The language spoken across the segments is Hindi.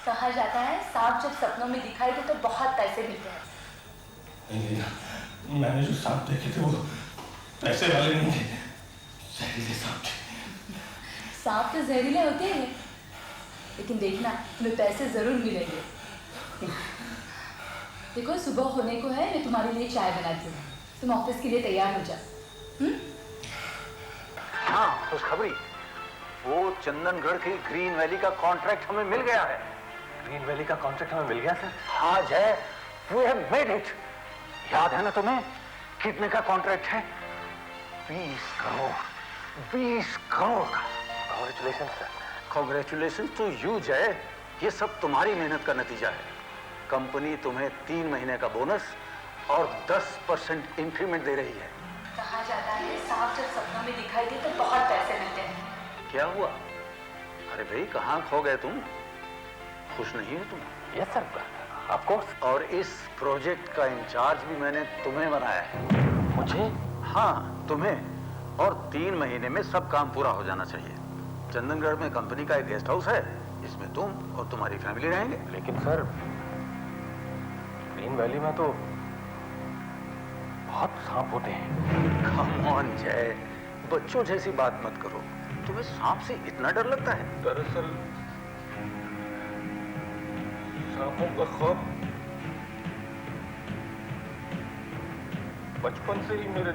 कहा जाता है सांप जब सपनों में दिखाई दे तो बहुत पैसे मिलते हैं। नहीं, मैंने जो सांप देखे थे वो पैसे वाले नहीं थे, जहरीले सांप थे। सांप तो जहरीले होते हैं, लेकिन देखना तुम्हें पैसे जरूर मिलेंगे। देखो सुबह होने को है, मैं तुम्हारे लिए चाय बनाती हूँ, तुम ऑफिस के लिए तैयार हो जाओ। हाँ, खुशखबरी, वो चंदनगढ़ की ग्रीन वैली का कॉन्ट्रैक्ट हमें मिल गया है। ग्रीन वैली का कॉन्ट्रैक्ट हमें मिल गया सर? हाँ जय, वी हैव मेड इट। याद है ना तुम्हें कितने का कॉन्ट्रैक्ट है? 20 करोड़, 20 करोड़ का। Congratulation sir. Congratulation to you Jay, ये सब तुम्हारी मेहनत का नतीजा है। कंपनी तुम्हें 3 महीने का बोनस और 10% इंक्रीमेंट दे रही है। कहा जाता है सांप जब सपनों में दिखाई दे तो बहुत पैसे मिलते हैं। क्या हुआ? अरे भाई कहाँ खो गए तुम? खुश नहीं हो तुम? Yes sir, of course. और इस प्रोजेक्ट का इंचार्ज भी मैंने तुम्हें बनाया है। मुझे? हाँ तुम्हें, और 3 महीने में सब काम पूरा हो जाना चाहिए। चंदनगढ़ में कंपनी का एक गेस्ट हाउस है, इसमें तुम और तुम्हारी फैमिली रहेंगे। लेकिन सर ग्रीन वैली में तो बहुत सांप होते हैं। कम ऑन जय, बच्चों जैसी बात मत करो। तुम्हें सांप से इतना डर लगता है? दरअसल सांपों का खौफ बचपन से ही मेरे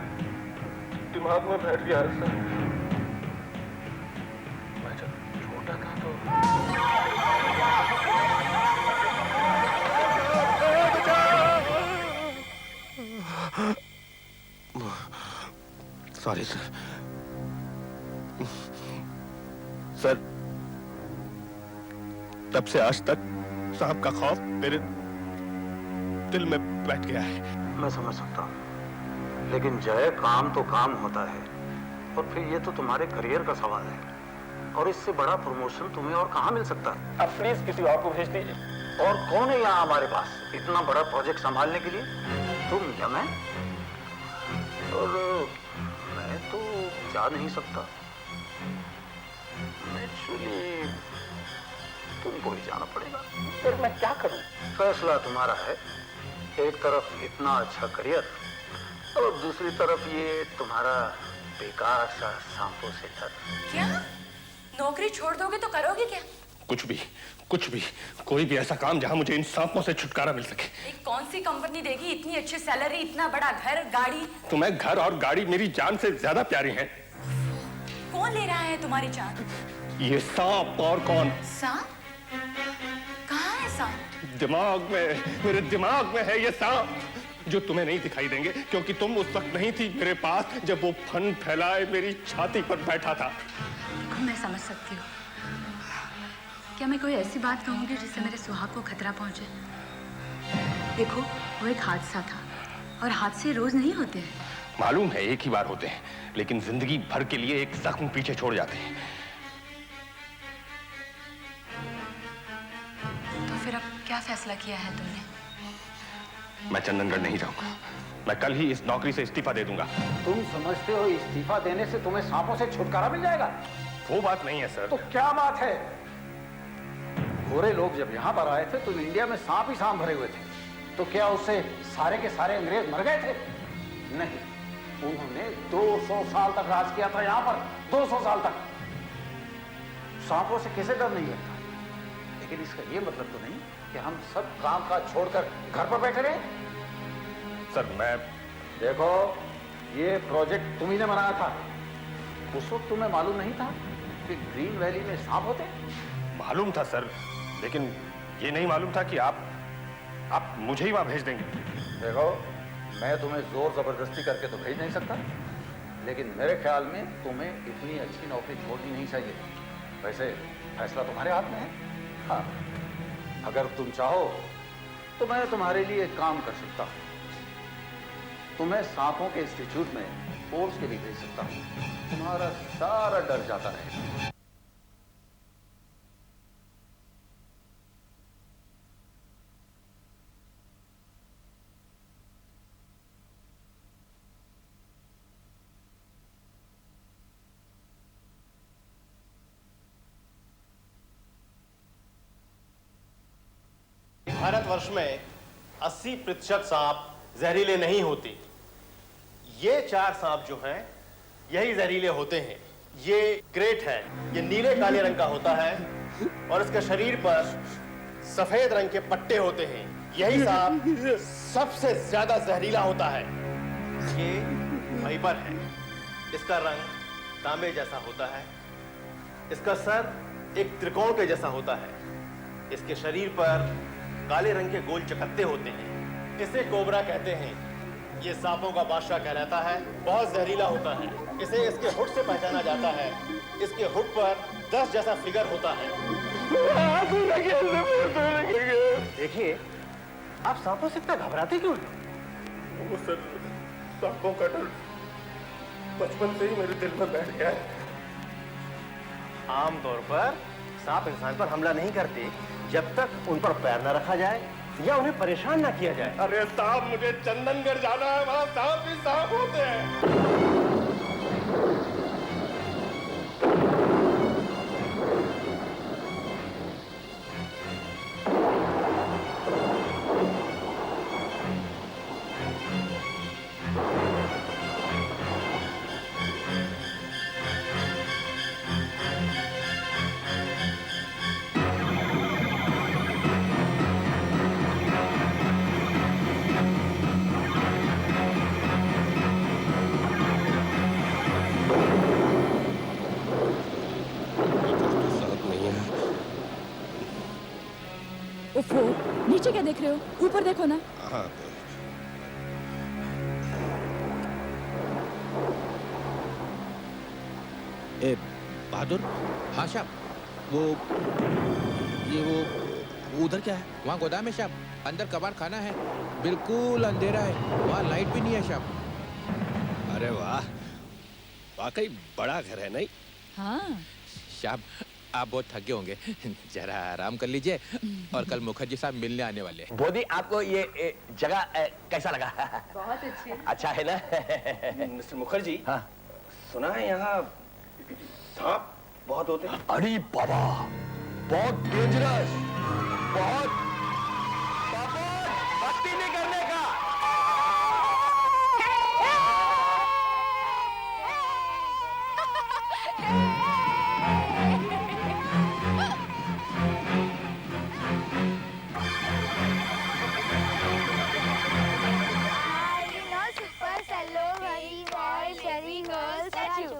दिमाग में बैठ गया है सर। मैं जब छोटा था तो सॉरी सर। सर तब से आज तक सांप का खौफ मेरे दिल में बैठ गया है। मैं समझ सकता हूँ, लेकिन जय काम तो काम होता है, और फिर ये तो तुम्हारे करियर का सवाल है, और इससे बड़ा प्रमोशन तुम्हें और कहाँ मिल सकता है? अब प्लीज किसी और को भेज दीजिए। और कौन है यहाँ हमारे पास इतना बड़ा प्रोजेक्ट संभालने के लिए? तुम या मैं? और मैं तो जा नहीं सकता। एक्चुअली तुमको ही जाना पड़ेगा। फिर मैं क्या करूं? फैसला तुम्हारा है। एक तरफ इतना अच्छा करियर और दूसरी तरफ ये तुम्हारा बेकार सा सांपों से डर। क्या नौकरी छोड़ दोगे तो करोगे क्या? कुछ भी, कुछ भी, कोई भी ऐसा काम जहां मुझे इन सांपों से छुटकारा मिल सके। एक कौन सी कंपनी देगी इतनी अच्छी सैलरी, इतना बड़ा घर गाड़ी? तुम्हें घर और गाड़ी मेरी जान से ज्यादा प्यारी हैं। कौन ले रहा है तुम्हारी जान? ये सांप और कौन? सांप? कहाँ है सांप? दिमाग में, मेरे दिमाग में है ये सांप, जो तुम्हें नहीं दिखाई देंगे क्योंकि तुम उस वक्त नहीं थी मेरे पास जब वो फन फैलाए मेरी छाती पर बैठा था। मैं समझ सकती हूँ। क्या मैं कोई ऐसी बात कहूँगी जिससे मेरे सुहाग को खतरा पहुँचे? देखो वो एक हादसा था, और हादसे रोज नहीं होते हैं। मालूम है एक ही बार होते हैं, लेकिन जिंदगी भर के लिए एक जख्म पीछे छोड़ जाते हैं। तो फिर अब क्या फैसला किया है तुमने? मैं चंदनगढ़ नहीं जाऊंगा। मैं कल ही इस नौकरी से इस्तीफा दे दूंगा। तुम समझते हो इस्तीफा देने से तुम्हें सांपों से छुटकारा मिल जाएगा? वो बात नहीं है सर। तो क्या बात है? गोरे लोग जब यहाँ पर आए थे तो इंडिया में सांप ही सांप भरे हुए थे, तो क्या उससे सारे के सारे अंग्रेज मर गए थे? नहीं, उन्होंने 200 साल तक राज किया था यहां पर, 200 साल तक। सांपों से किसे डर नहीं लगता, लेकिन इसका ये मतलब तो नहीं कि हम सब काम काज छोड़कर घर पर बैठे रहे। सर मैं देखो, ये प्रोजेक्ट तुम्ही ने बनाया था। उस वक्त तुम्हें मालूम नहीं था कि ग्रीन वैली में सांप होते? मालूम था सर, लेकिन ये नहीं मालूम था कि आप मुझे ही वहां भेज देंगे। देखो, मैं तुम्हें जोर जबरदस्ती करके तो भेज नहीं सकता, लेकिन मेरे ख्याल में तुम्हें इतनी अच्छी नौकरी छोड़नी नहीं चाहिए। वैसे फैसला तुम्हारे हाथ में है। हाँ, अगर तुम चाहो तो मैं तुम्हारे लिए एक काम कर सकता हूं। तुम्हें सांपों के इंस्टीट्यूट में कोर्स के लिए भेज सकता हूं। तुम्हारा सारा डर जाता रहेगा। भारतवर्ष में 80% सांप जहरीले नहीं होते। ये 4 सांप जो हैं यही जहरीले होते हैं। ये ग्रेट है, ये नीले काले रंग का होता है और इसके शरीर पर सफेद रंग के पट्टे होते हैं। यही सांप सबसे ज्यादा जहरीला होता है। ये वाइपर है, इसका रंग तांबे जैसा होता है। इसका सर एक त्रिकोण के जैसा होता है। इसके शरीर पर काले रंग के गोल चकत्ते होते हैं। इसे कोबरा कहते हैं। ये सांपों का बादशाह कहलाता है। बहुत जहरीला होता है। इसे इसके हुड से पहचाना जाता है। इसके हुड पर 10 जैसा फिगर होता है। देखिए, आप सांपों से इतना घबराते क्यों हैं? वो सर, सांपों का डर बचपन से ही मेरे दिल में बैठ गया है। आमतौर पर सांप इंसान पर हमला नहीं करते जब तक उन पर पैर न रखा जाए या उन्हें परेशान ना किया जाए। अरे साहब, मुझे चंदनगढ़ जाना है, वहां सांप ही सांप होते हैं। ओफो, नीचे क्या देख रहे हो? ऊपर देखो ना। हाँ, ए बहादुर। हाँ साहब, वो उधर क्या है? वहाँ गोदाम है साहब, अंदर कबाड़ खाना है, बिल्कुल अंधेरा है, वहाँ लाइट भी नहीं है साहब। अरे वाह, वाकई बड़ा घर है नहीं? हाँ साहब, आप बहुत थके होंगे, जरा आराम कर लीजिए और कल मुखर्जी साहब मिलने आने वाले हैं। बोधी, आपको ये जगह कैसा लगा? बहुत अच्छी है। अच्छा है ना? मिस्टर मुखर्जी, हाँ। सुना है यहाँ सांप बहुत होते हैं। अरे बाबा, बहुत डेंजरस, बहुत मस्ती नहीं करने का। Super Cello Very Boy Serving Girl Statue.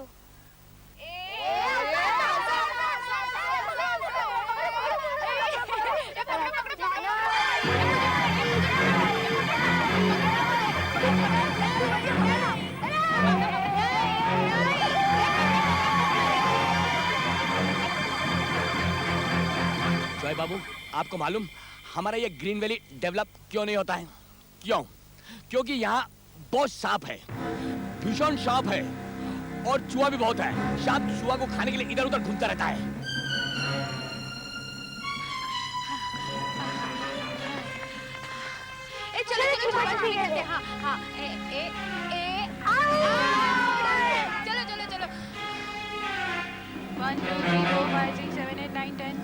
Joy Babu, आपको मालूम हमारा ये ग्रीन वैली डेवलप क्यों नहीं होता है? क्यों? क्योंकि यहाँ बहुत सांप है, भीषण सांप है और चूहा भी बहुत है। सांप चूहा को खाने के लिए इधर उधर घूमता रहता है। चलो हाँ हाँ चलो चलो चलो 1 2 3 4 5 6 7 8 9 10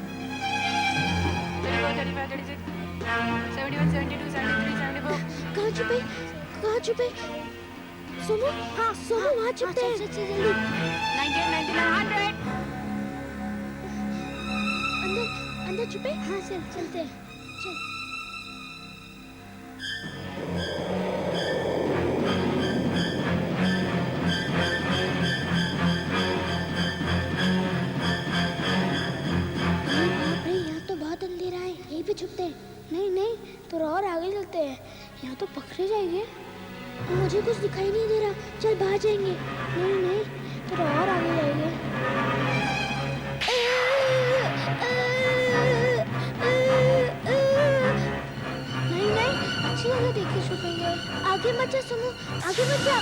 34 35 36 71 72 73 74 कहाँ छुपे सोमू, हाँ सोमू वहाँ छुपते हैं। चल जल्दी। 99, 100। अंदर छुपे? हाँ चल चलते हैं। चल। यहाँ तो बहुत अंधेरा है, यहीं पे छुपते हैं। नहीं थोड़ा और आगे चलते हैं, यहाँ तो पकड़े जाएंगे। मुझे कुछ दिखाई नहीं दे रहा, चल बाहर जाएंगे। नहीं थोड़ा और आगे जाएंगे। नहीं अच्छी जगह देख के छुपेंगे। आगे मत जा सोनू, आगे मत जा।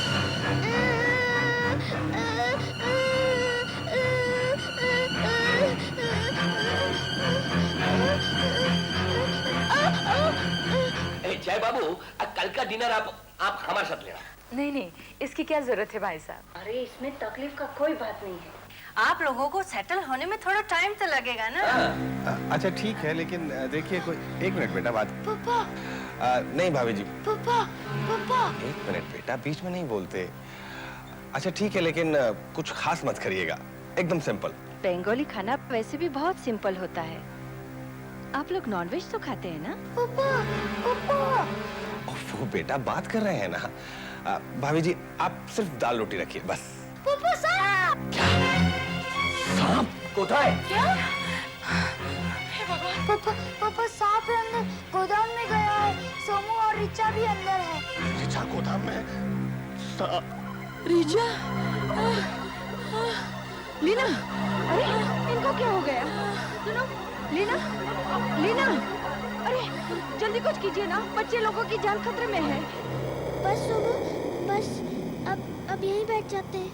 जय बाबू, कल का डिनर आप हमारे साथ लेना। नहीं, इसकी क्या जरूरत है भाई साहब? अरे इसमें तकलीफ का कोई बात नहीं है। आप लोगों को सेटल होने में थोड़ा टाइम तो लगेगा ना। अच्छा ठीक है, लेकिन देखिए कोई 1 मिनट बेटा बात। पापा। नहीं भाभी जी। पापा। 1 मिनट बेटा, बीच में नहीं बोलते। अच्छा ठीक है, लेकिन कुछ खास मत करिएगा, एकदम सिंपल। बंगाली खाना वैसे भी बहुत सिंपल होता है। आप लोग नॉनवेज तो खाते हैं ना? पापा। वो बेटा बात कर रहे हैं ना। भाभी जी आप सिर्फ दाल रोटी रखिए बस। पापा सांप। सांप कोথায়? क्या? पापा सांप है अंदर, गोदाम में गया है। सोमू और रिचा भी अंदर है। रिचा गोदाम में? रिचा, लीना, अरे इनको क्या हो गया? सुनो, लीना, अरे जल्दी कुछ कीजिए ना, बच्चे लोगों की जान खतरे में है। बस सोमू, बस अब यहीं बैठ जाते हैं।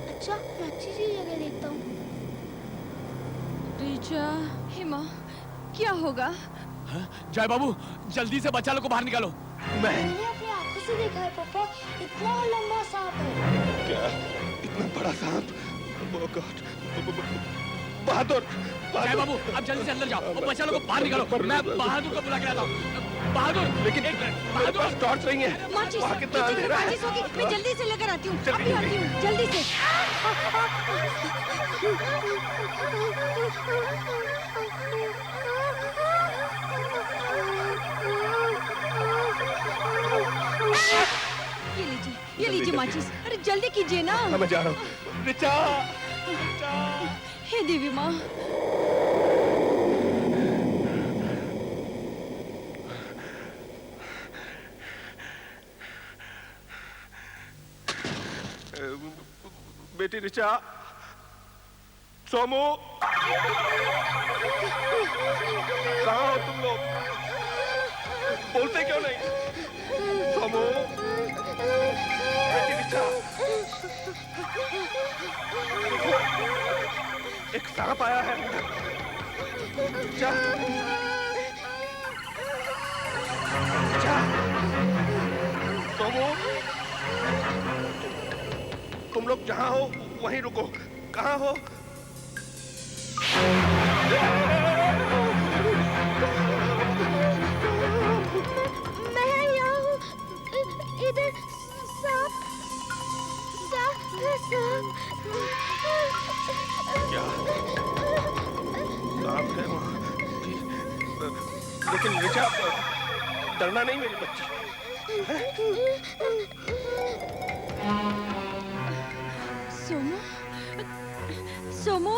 अच्छा मैं अच्छी सी जगह देखता हूँ। रिचा, हिमा, क्या होगा? जय बाबू, जल्दी से बच्चा लोग को बाहर निकालो। मैंने अपनी आंखों से देखा है पापा, इतना लंबा सांप है। क्या? इतना बड़ा सांप? Oh God! बहादुर! जय बाबू, अब जल्दी से अंदर जाओ और बच्चा लोग को बाहर निकालो। मैं बहादुर को बुला के लाता हूँ। बहादुर, लेकिन बहादुर टॉर्च नहीं है। माचिस, वहाँ कितना अंधेरा है। माचिस होगी, मैं जल्दी से लेकर आती हूँ। जल्दी, अभी आती हूँ, जल्दी से। ये लीजिए माचिस। अरे जल्दी कीजिए ना। मैं जा रहा हूँ। रिचा! हे देवी माँ। बेटी रिचा, सोमू, कहाँ हो तुम लोग? बोलते क्यों नहीं? सोमू, बेटी रिचा, एक सांप आया है। रिचा, सोमू, तुम लोग जहाँ हो वहीं रुको। कहाँ हो? मैं यहाँ हूँ। इधर सांप क्या? सांप है वहाँ? लेकिन रिचा, डरना नहीं मेरी बच्ची। सोमू,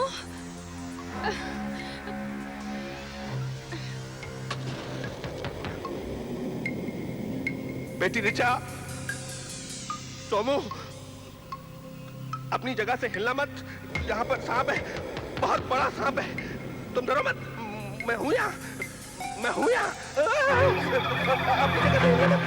बेटी रिचा, सोमू, अपनी जगह से हिलना मत। यहाँ पर सांप है, बहुत बड़ा सांप है। तुम डरो मत, मैं हूँ यहाँ, मैं हूँ यहाँ। अपनी जगह से हिलना मत।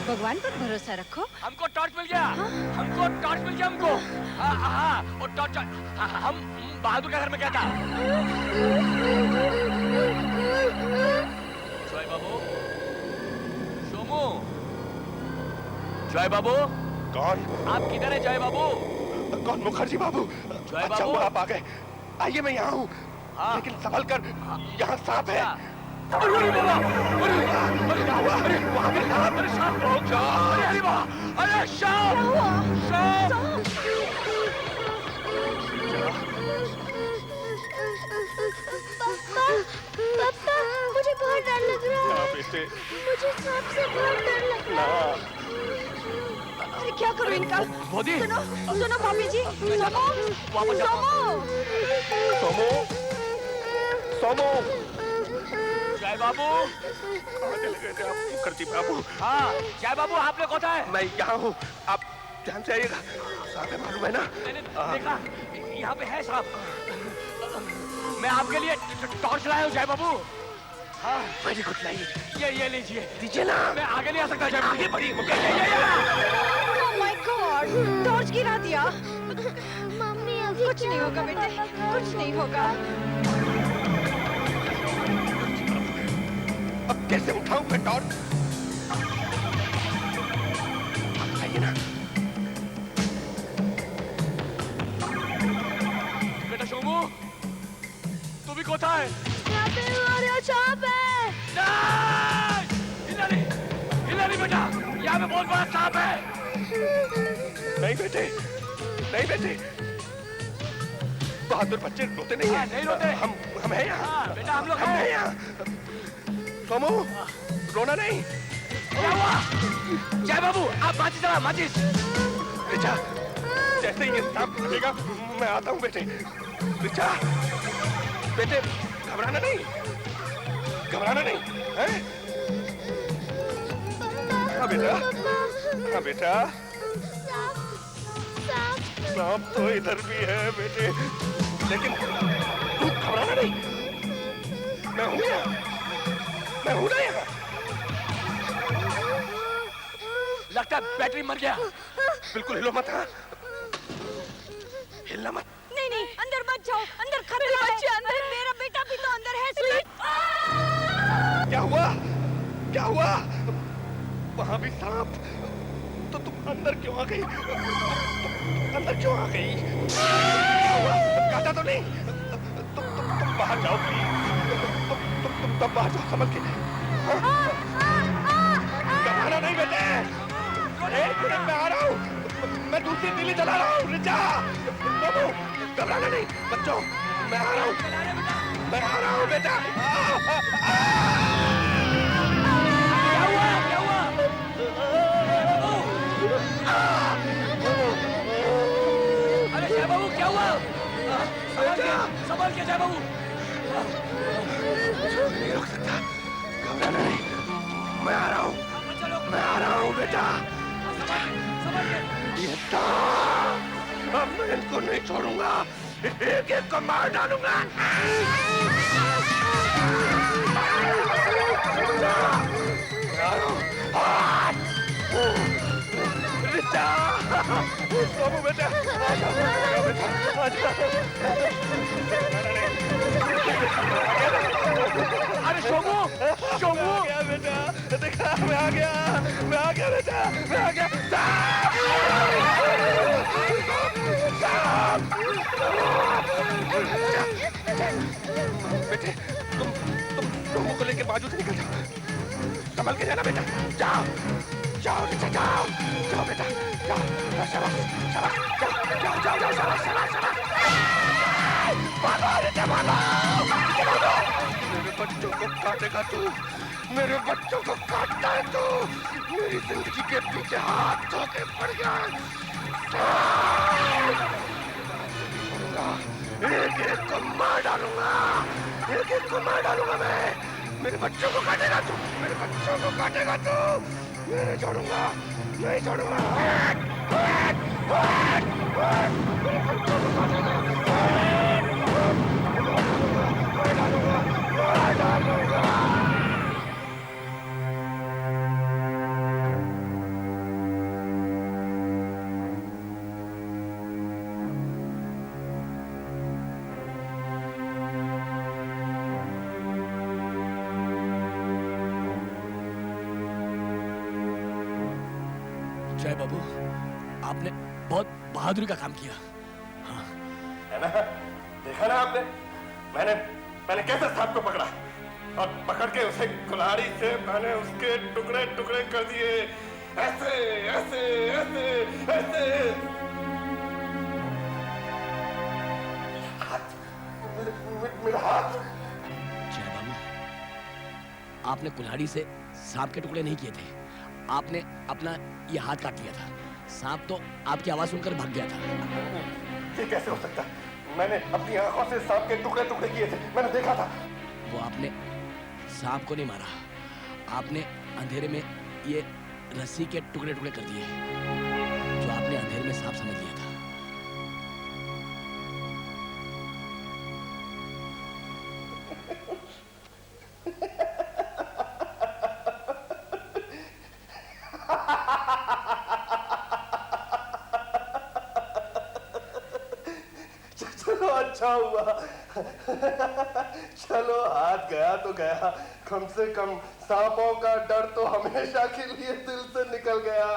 भगवान पर भरोसा रखो। हमको टॉर्च मिल गया। हमको टॉर्च मिल गया हमको। हाँ, वो टॉर्च हम बहादुर के घर में क्या था? बाबू, सोमू, जय बाबू। कौन? आप किधर है जय बाबू? कौन? मुखर्जी बाबू। जय अच्छा बाबू। हुआ आप आ गए। आइए मैं यहाँ हूँ। हाँ। लेकिन संभल कर, यहाँ सांप है। अरे बाबा, अरे क्या हुआ? अरे वहाँ पे सांप। अरे सांप! अरे बाबा, अरे सांप! सांप! पापा, मुझे बहुत डर लग रहा है। बेटे, मुझे सांप से बहुत डर लग रहा है। अरे क्या करूं इनका? मोदी! सुनो, सुनो भाभी जी। सोमो, वापस जाओ। सोमो। सोमो, जय बाबू। कहाँ चले गए थे आप मुखर्जी बाबू? हाँ, जय बाबू, आपने कहा है? मैं यहाँ हूँ, आप ध्यान से आइएगा। सांप है, मालूम है ना? मैंने देखा, यहाँ पे है सांप। मैं आपके लिए टॉर्च लाया हूँ जय बाबू। हाँ, मेरी कुछ लाइए। ये लीजिए। दीजिए ना। मैं आगे नहीं आ सकता जय बाबू। आगे बढ़िए ओह माय गॉड, टॉर्च गिरा दिया। मम्मी अभी कुछ नहीं होगा बेटे, कुछ नहीं होगा। अब कैसे उठाऊं मैं टॉर्च? आइए ना। बेटा सोमू, तू भी कोथा है? यहाँ पे हमारा सांप है। हिला नहीं बेटा, यहाँ पे बहुत बड़ा सांप है। नहीं बेटे, नहीं बेटे। बहादुर बच्चे रोते नहीं हैं। नहीं रोते। हम हैं यहाँ। हाँ, बेटा हम लोग हम हैं हैं। यहाँ। सोमू, रोना नहीं। क्या हुआ? जय बाबू, आप माचिस जला, माचिस। रिचा, जैसे ये सांप फटेगा, मैं आता हूँ बेटे। रिचा, बेटे, घबराना नहीं, घबराना नहीं, हैं? हाँ बेटा, हाँ बेटा। सांप तो इधर भी है बेटे, लेकिन तू घबराना नहीं। मैं हूँ यहाँ, मैं हूँ ना यहाँ। लगता है बैटरी मर गया। बिल्कुल हिलो मत, हाँ? हिलना मत। नहीं नहीं, अंदर मत जाओ, अंदर खतरा है। अंदर मेरा बेटा भी तो अंदर है। स्वीट। क्या हुआ? क्या हुआ? वहाँ भी सांप। तो तुम अंदर क्यों आ गई? अंदर क्यों आ गई? क्या हुआ? काटा तो नहीं? तुम बाहर जाओ प्लीज। तुम बाहर जाओ, संभल के। घबराना नहीं बेटे। एक मिनट में आ रहा हूँ। मैं दूसरी तीली चला रहा हूँ। रिचा, बाबू, घबराना नहीं बच्चों, मैं आ रहा हूँ, मैं आ रहा हूँ बेटा। क्या हुआ? क्या हुआ? अरे जय बाबू, क्या हुआ? संभाल के जय बाबू। नहीं रोक सकता, घबराना नहीं, मैं आ रहा हूँ, मैं आ रहा हूँ बेटा। ये सांप, अब मैं इनको नहीं छोड़ूंगा, एक एक को मार डालूंगा। रिचा, सोमू बेटा, आ जाओ बेटा, आ जाओ। अरे सोमू, सोमू, क्या बेटा? देखा, मैं आ गया बेटा, मैं आ गया। बेटे, तुम सोमू को लेकर बाजू से निकल जाओ, संभल के जाना बेटा। जाओ जाओ बेटा, जाओ जाओ बेटा, जाओ। शाबाश शाबाश, जाओ जाओ जाओ, शाबाश शाबाश शाबाश। भागो बेटा, भागो, भागो। मेरे बच्चों को काटेगा तू, मेरे बच्चों को काटता है तू। मेरी जिंदगी के पीछे हाथ धो के पड़ गया। एक एक को मार डालूंगा, एक एक को मार डालूंगा मैं। मेरे बच्चों को काटेगा तू, मेरे बच्चों को काटेगा तू। मैं नहीं छोड़ूंगा, नहीं छोड़ूंगा। मेरे बच्चों को काटेगा, मार डालूंगा, मार डालूंगा। बाबू, आपने बहुत बहादुरी का काम किया। है ना? देखा ना आपने? मैंने कैसे सांप को पकड़ा और पकड़ के उसे कुल्हाड़ी से मैंने उसके टुकड़े टुकड़े कर दिए, ऐसे ऐसे ऐसे ऐसे। मेरा हाथ। जय बाबू, आपने कुल्हाड़ी से सांप के टुकड़े नहीं किए थे, आपने अपना ये हाथ काट लिया था। सांप तो आपकी आवाज सुनकर भाग गया था। ये कैसे हो सकता? मैंने अपनी आंखों से सांप के टुकड़े टुकड़े किए थे, मैंने देखा था। वो आपने सांप को नहीं मारा, आपने अंधेरे में ये रस्सी के टुकड़े टुकड़े कर दिए, जो आपने अंधेरे में सांप समझ लिया था। चलो अच्छा हुआ। चलो हाथ गया तो गया, कम से कम सांपों का डर तो हमेशा के लिए दिल से निकल गया।